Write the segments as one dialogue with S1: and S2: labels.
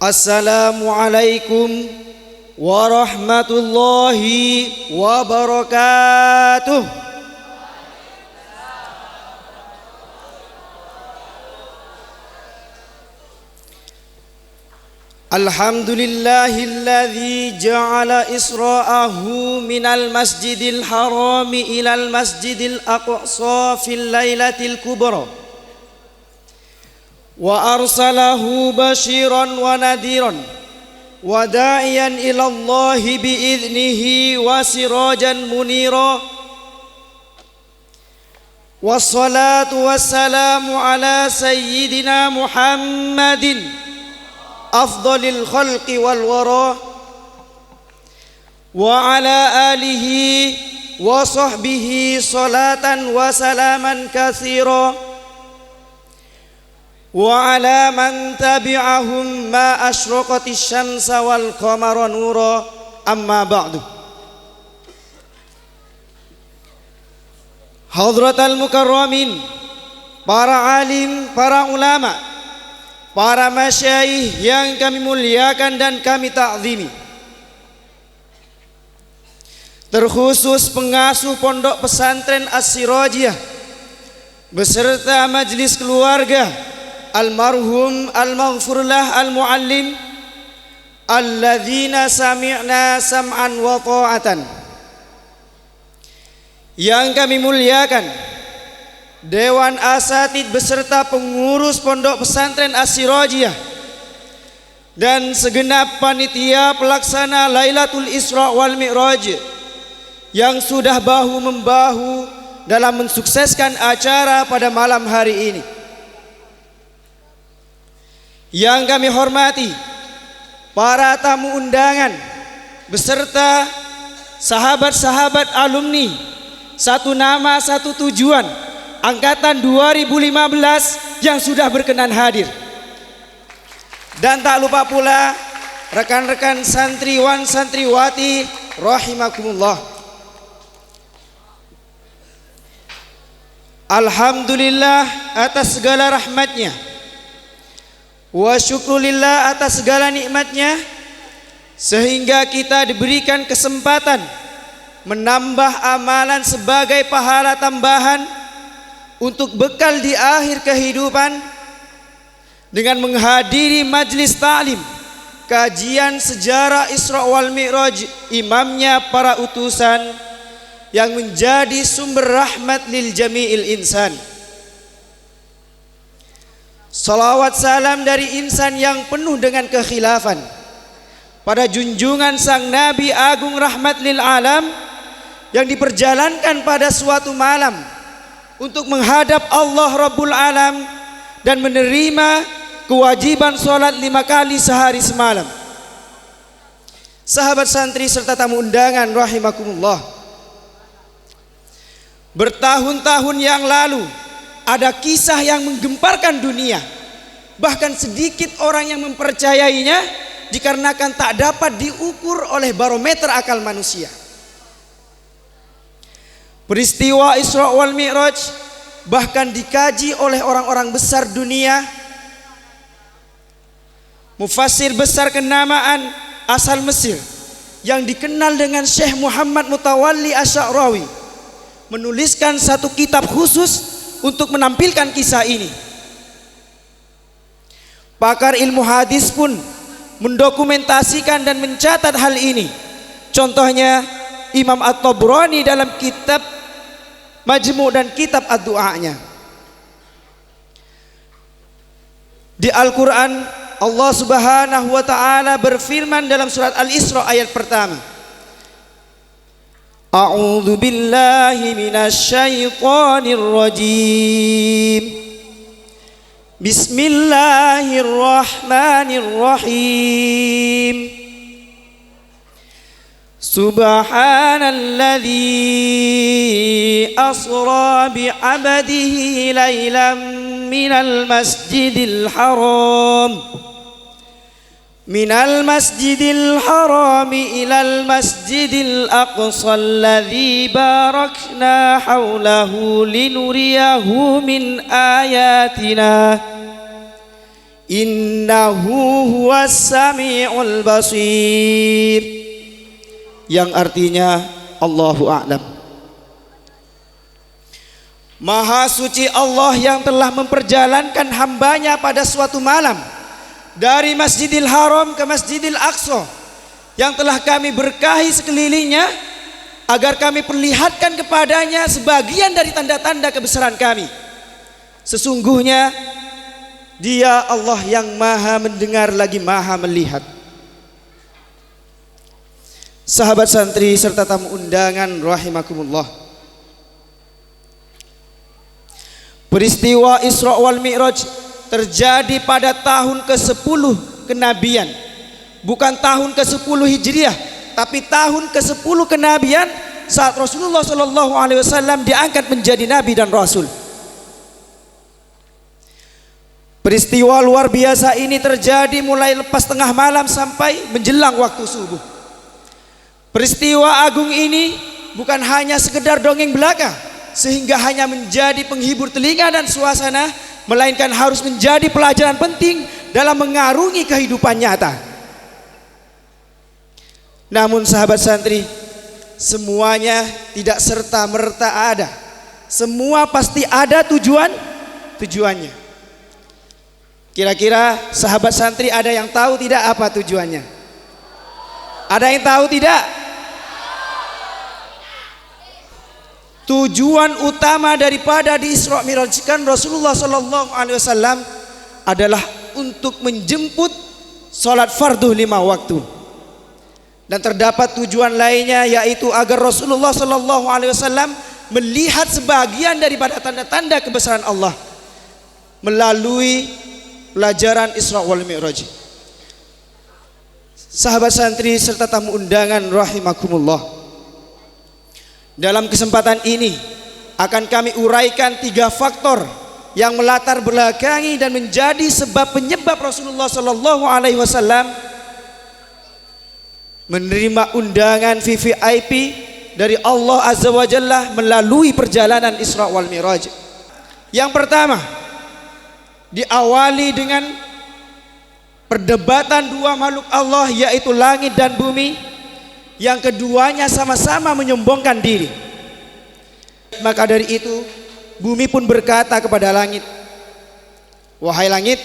S1: Assalamualaikum warahmatullahi wabarakatuh. Alhamdulillahilladzi ja'ala isra'ahu minal masjidil harami ilal masjidil aqsa fil lailatil kubra wa arsalahu basyiran wa nadiran wa da'iyan ilallahi bi'idnihi wa sirajan munira. Wassalatu wassalamu ala sayyidina Muhammadin afdalil khalqi wal wara wa ala alihi wa sahbihi salatan wa salaman katsira wa ala man tabi'ahum ma asyraqatis syamsa wal qamara nura. Amma ba'du. Hadratal mukarramin, para alim, para ulama, para masyayikh yang kami muliakan dan kami ta'zimi, terkhusus pengasuh pondok pesantren As-Sirajiyah beserta majelis keluarga almarhum al-maghfurlah al-muallim alladzina sami'na sam'an wa ta'atan. Yang kami muliakan Dewan Asatid beserta pengurus pondok pesantren As-Sirajiyah dan segenap panitia pelaksana Lailatul Isra wal Mi'raj yang sudah bahu-membahu dalam mensukseskan acara pada malam hari ini. Yang kami hormati para tamu undangan beserta sahabat-sahabat alumni Satu Nama Satu Tujuan angkatan 2015 yang sudah berkenan hadir. Dan tak lupa pula rekan-rekan santriwan santriwati rahimakumullah. Alhamdulillah atas segala rahmatnya, wa syukrulillah atas segala nikmatnya, sehingga kita diberikan kesempatan menambah amalan sebagai pahala tambahan untuk bekal di akhir kehidupan dengan menghadiri majlis ta'lim kajian sejarah Isra wal Mi'raj imamnya para utusan yang menjadi sumber rahmat lil jami'il insan. Salawat salam dari insan yang penuh dengan kekhilafan pada junjungan sang Nabi Agung rahmat lil alam yang diperjalankan pada suatu malam untuk menghadap Allah Rabbul Alam dan menerima kewajiban sholat 5 kali sehari semalam. Sahabat santri serta tamu undangan rahimakumullah, bertahun-tahun yang lalu ada kisah yang menggemparkan dunia. Bahkan sedikit orang yang mempercayainya dikarenakan tak dapat diukur oleh barometer akal manusia. Peristiwa Isra wal Mi'raj bahkan dikaji oleh orang-orang besar dunia, mufassir besar kenamaan asal Mesir yang dikenal dengan Syekh Muhammad Mutawalli Asy'arawi menuliskan satu kitab khusus untuk menampilkan kisah ini. Pakar ilmu hadis pun mendokumentasikan dan mencatat hal ini. Contohnya Imam At-Tabrani dalam kitab Majmu' dan kitab Ad-Du'a'nya. Di Al-Quran Allah Subhanahu wa ta'ala berfirman dalam surat Al-Isra ayat pertama, A'udzu billahi minasy syaithanir rajim. Bismillahirrahmanirrahim. Subhanalladzi asra bi'abdihi laylan minal masjidil haram ilal masjidil aqsa alladzi barakna hawlahu linuriyahu min ayatina Innahu huwas sami'ul basir, yang artinya Allahu a'lam. Maha suci Allah yang telah memperjalankan hambanya pada suatu malam dari Masjidil Haram ke Masjidil Aqsa, yang telah kami berkahi sekelilingnya agar kami perlihatkan kepadanya sebagian dari tanda-tanda kebesaran kami. Sesungguhnya Dia Allah yang maha mendengar lagi maha melihat. Sahabat santri serta tamu undangan rahimakumullah, peristiwa Isra wal Mi'raj terjadi pada tahun ke-10 kenabian. Bukan tahun ke-10 Hijriah, tapi tahun ke-10 kenabian saat Rasulullah SAW diangkat menjadi nabi dan rasul. Peristiwa luar biasa ini terjadi mulai lepas tengah malam sampai menjelang waktu subuh. Peristiwa agung ini bukan hanya sekedar dongeng belaka sehingga hanya menjadi penghibur telinga dan suasana, melainkan harus menjadi pelajaran penting dalam mengarungi kehidupan nyata. Namun sahabat santri, semuanya tidak serta-merta ada. Semua pasti ada tujuannya. Kira-kira sahabat santri ada yang tahu tidak apa tujuannya? Ada yang tahu tidak? Tujuan utama daripada di Isra Mi'rajkan Rasulullah SAW adalah untuk menjemput sholat fardu 5 waktu. Dan terdapat tujuan lainnya, yaitu agar Rasulullah SAW melihat sebagian daripada tanda-tanda kebesaran Allah melalui pelajaran Isra wal Mi'raj. Sahabat santri serta tamu undangan rahimakumullah, dalam kesempatan ini akan kami uraikan 3 faktor yang melatar belakangi dan menjadi sebab penyebab Rasulullah SAW menerima undangan VVIP dari Allah Azza wa Jalla melalui perjalanan Isra wal Mi'raj. Yang pertama, diawali dengan perdebatan 2 makhluk Allah, yaitu langit dan bumi, yang keduanya sama-sama menyombongkan diri. Maka dari itu bumi pun berkata kepada langit, "Wahai langit,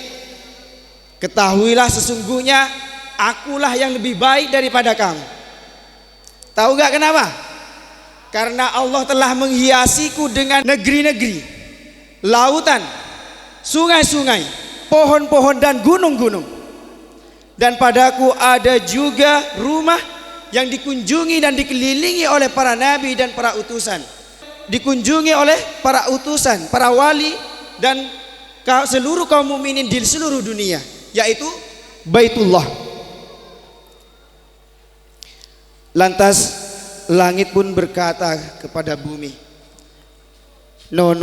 S1: ketahuilah sesungguhnya akulah yang lebih baik daripada kamu." Tahu gak kenapa? Karena Allah telah menghiasiku dengan negeri-negeri, lautan, sungai-sungai, pohon-pohon dan gunung-gunung. Dan padaku ada juga rumah yang dikunjungi dan dikelilingi oleh para nabi dan para utusan. Dikunjungi oleh para utusan, para wali dan seluruh kaum mukminin di seluruh dunia, yaitu Baitullah. Lantas langit pun berkata kepada bumi, "No.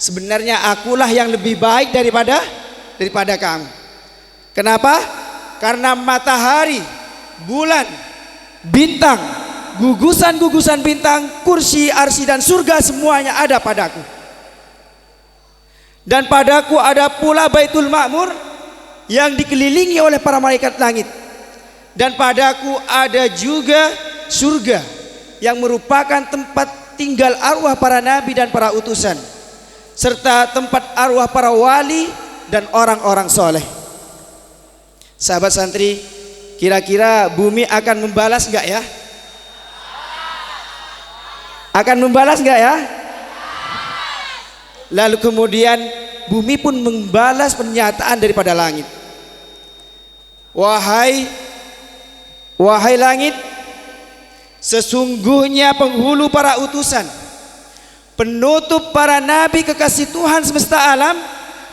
S1: Sebenarnya akulah yang lebih baik daripada kamu." Kenapa? Karena matahari, bulan, bintang, gugusan-gugusan bintang, kursi, arsy dan surga semuanya ada padaku. Dan padaku ada pula Baitul Ma'mur yang dikelilingi oleh para malaikat langit. Dan padaku ada juga surga yang merupakan tempat tinggal arwah para nabi dan para utusan, serta tempat arwah para wali dan orang-orang soleh. Sahabat santri, kira-kira bumi akan membalas enggak ya? Akan membalas enggak ya? Lalu kemudian bumi pun membalas pernyataan daripada langit. Wahai langit, sesungguhnya penghulu para utusan, penutup para nabi kekasih Tuhan semesta alam,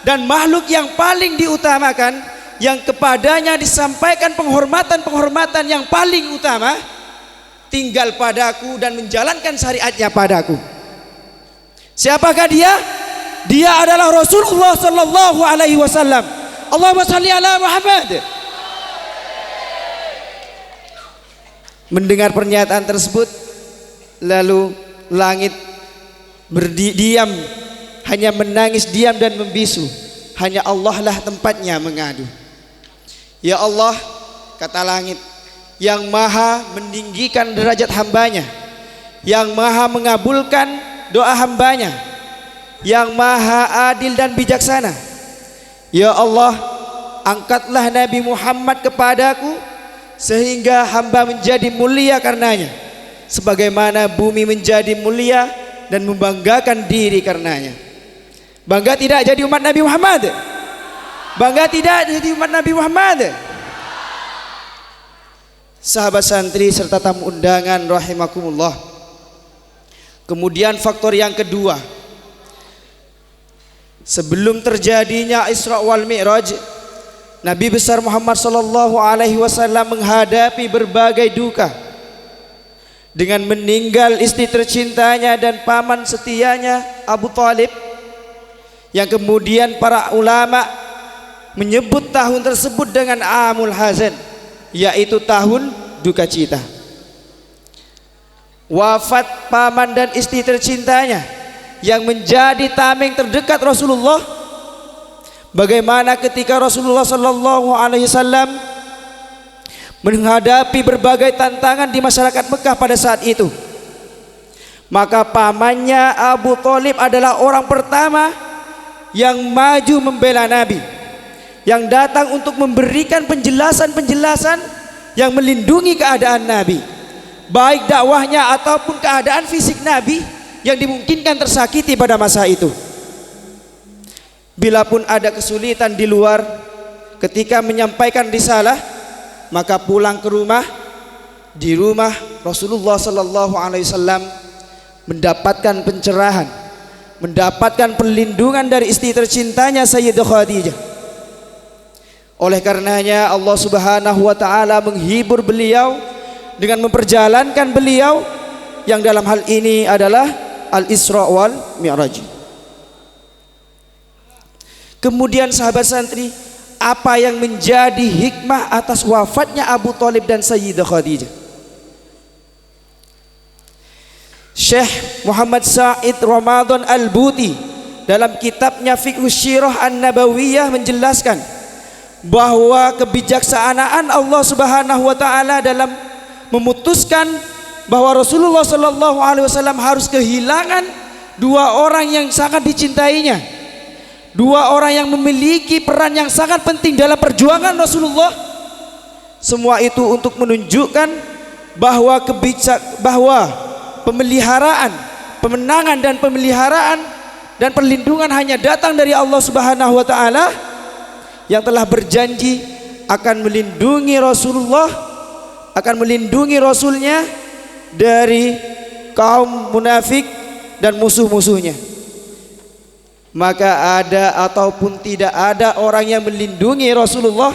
S1: dan makhluk yang paling diutamakan, yang kepadanya disampaikan penghormatan-penghormatan yang paling utama, tinggal padaku dan menjalankan syariatnya padaku. Siapakah dia? Dia adalah Rasulullah sallallahu alaihi wasallam. Allahumma shalli ala Muhammad. Mendengar pernyataan tersebut, lalu langit berdiam, hanya menangis diam dan membisu. hanya Allah lah tempatnya mengadu. Ya Allah, kata langit, yang maha meninggikan derajat hambanya, yang maha mengabulkan doa hambanya, yang maha adil dan bijaksana. Ya Allah, angkatlah Nabi Muhammad kepadaku sehingga hamba menjadi mulia karenanya, sebagaimana bumi menjadi mulia dan membanggakan diri karenanya. Bangga tidak jadi umat Nabi Muhammad? Bangga tidak jadi umat Nabi Muhammad? Sahabat santri serta tamu undangan rahimakumullah. Kemudian faktor yang kedua, sebelum terjadinya Isra wal Mi'raj, Nabi besar Muhammad sallallahu alaihi wasallam menghadapi berbagai duka dengan meninggal istri tercintanya dan paman setianya Abu Thalib, yang kemudian para ulama menyebut tahun tersebut dengan Amul Hazan, yaitu tahun duka cita. Wafat paman dan istri tercintanya yang menjadi tameng terdekat Rasulullah. Bagaimana ketika Rasulullah sallallahu alaihi wasallam menghadapi berbagai tantangan di masyarakat Mekah pada saat itu, maka pamannya Abu Thalib adalah orang pertama yang maju membela Nabi, yang datang untuk memberikan penjelasan-penjelasan yang melindungi keadaan Nabi, baik dakwahnya ataupun keadaan fisik Nabi yang dimungkinkan tersakiti pada masa itu. Bila pun ada kesulitan di luar ketika menyampaikan risalah, maka pulang ke rumah, di rumah Rasulullah sallallahu alaihi wasallam mendapatkan pencerahan, mendapatkan perlindungan dari istri tercintanya Sayyidah Khadijah. Oleh karenanya Allah Subhanahu wa taala menghibur beliau dengan memperjalankan beliau yang dalam hal ini adalah Al-Isra wal Mi'raj. Kemudian sahabat santri, apa yang menjadi hikmah atas wafatnya Abu Thalib dan Sayyidah Khadijah? Syekh Muhammad Sa'id Ramadan Al-Buti dalam kitabnya Fiqh Syirah An-Nabawiyah menjelaskan bahwa kebijaksanaan Allah Subhanahu wa taala dalam memutuskan bahwa Rasulullah sallallahu alaihi wasallam harus kehilangan dua orang yang sangat dicintainya, dua orang yang memiliki peran yang sangat penting dalam perjuangan Rasulullah. Semua itu untuk menunjukkan bahwa pemeliharaan, pemenangan dan pemeliharaan dan perlindungan hanya datang dari Allah Subhanahu wa taala yang telah berjanji akan melindungi Rasulullah, akan melindungi Rasulnya dari kaum munafik dan musuh-musuhnya. Maka ada ataupun tidak ada orang yang melindungi Rasulullah,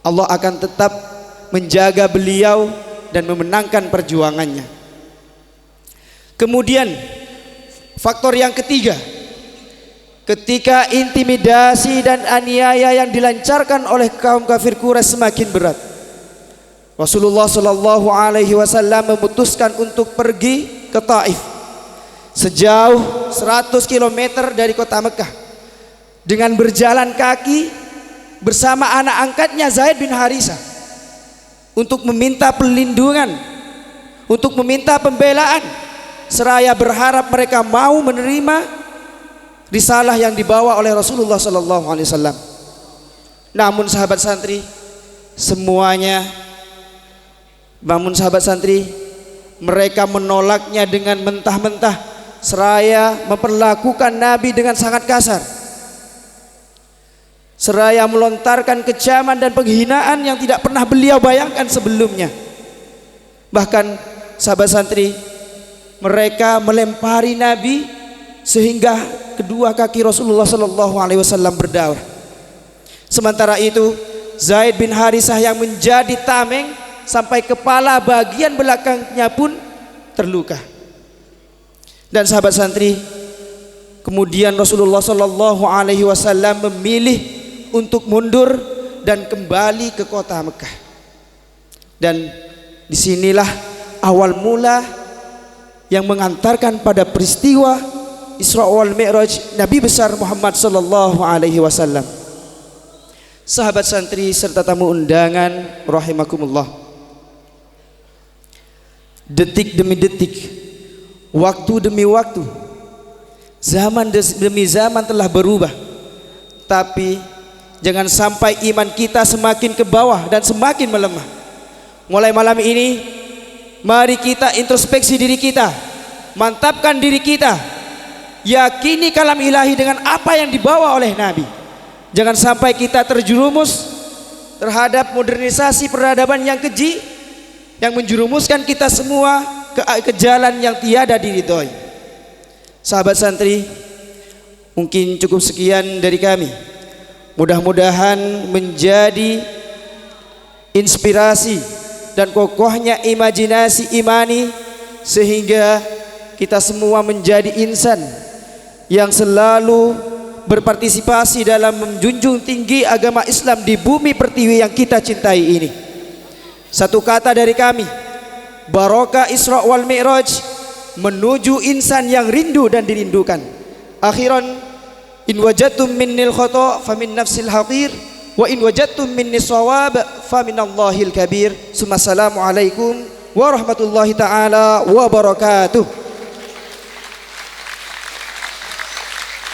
S1: Allah akan tetap menjaga beliau dan memenangkan perjuangannya. Kemudian faktor yang ketiga, ketika intimidasi dan aniaya yang dilancarkan oleh kaum kafir Quraisy semakin berat, Rasulullah sallallahu alaihi wasallam memutuskan untuk pergi ke Taif sejauh 100 km dari kota Mekah dengan berjalan kaki bersama anak angkatnya Zaid bin Harisah untuk meminta perlindungan, untuk meminta pembelaan, seraya berharap mereka mau menerima risalah yang dibawa oleh Rasulullah sallallahu alaihi wasallam. Namun sahabat santri, mereka menolaknya dengan mentah-mentah, seraya memperlakukan Nabi dengan sangat kasar, seraya melontarkan kecaman dan penghinaan yang tidak pernah beliau bayangkan sebelumnya. Bahkan sahabat santri, mereka melempari Nabi sehingga kedua kaki Rasulullah sallallahu alaihi wasallam berdarah. Sementara itu Zaid bin Harisah yang menjadi tameng sampai kepala bagian belakangnya pun terluka. Dan sahabat santri, kemudian Rasulullah sallallahu alaihi wasallam memilih untuk mundur dan kembali ke kota Mekah. Dan disinilah awal mula yang mengantarkan pada peristiwa Isra wal Mi'raj Nabi besar Muhammad sallallahu alaihi wasallam. Sahabat santri serta tamu undangan rahimakumullah. Detik demi detik, waktu demi waktu, zaman demi zaman telah berubah. Tapi jangan sampai iman kita semakin ke bawah dan semakin melemah. Mulai malam ini, mari kita introspeksi diri kita, mantapkan diri kita, yakini kalam ilahi dengan apa yang dibawa oleh Nabi. Jangan sampai kita terjerumus terhadap modernisasi peradaban yang keji, yang menjerumuskan kita semua ke jalan yang tiada diridhoi. Sahabat santri, mungkin cukup sekian dari kami. Mudah-mudahan menjadi inspirasi dan kokohnya imajinasi imani, sehingga kita semua menjadi insan yang selalu berpartisipasi dalam menjunjung tinggi agama Islam di bumi pertiwi yang kita cintai ini. Satu kata dari kami, barokah Isra wal Mi'raj menuju insan yang rindu dan dirindukan. Akhiran, in wajadtum minnil khata' famin nafsil haqir, wa in wajadtum minni shawab faminallahil kabir. Assalamualaikum warahmatullahi taala wabarakatuh.